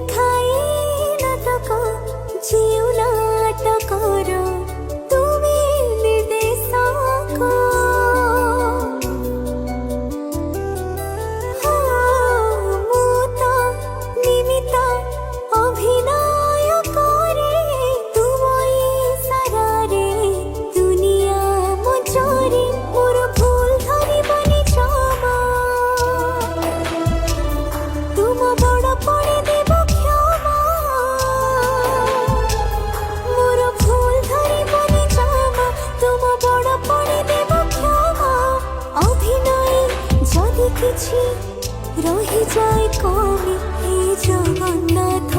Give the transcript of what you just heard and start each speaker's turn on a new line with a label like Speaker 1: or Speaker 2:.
Speaker 1: লিখাই নাটক জিউ নাটকর তুমি নির্দেশক। ମୁଁ ତ ନିମିତ୍ତ ଅଭିନୟ କରେ ତୁମ ଇସାରାରେ ଦୁନିଆ ମଞ୍ଚରେ ମୋର ଭୁଲ ଧରିବନି କ୍ଷମା। ତୁମ ବଡ଼ ପଡ଼ି ଦେବ କ୍ଷମା ମୋର ଭୁଲ ଧରିବନି କ୍ଷମା। ତୁମ ବଡ଼ ପଡ଼ି ଦେବ କ୍ଷମା। ଅଭିନୟ ଯଦି କିଛି ରହିଯାଏ କମି ଏ ଜଗନ୍ନାଥ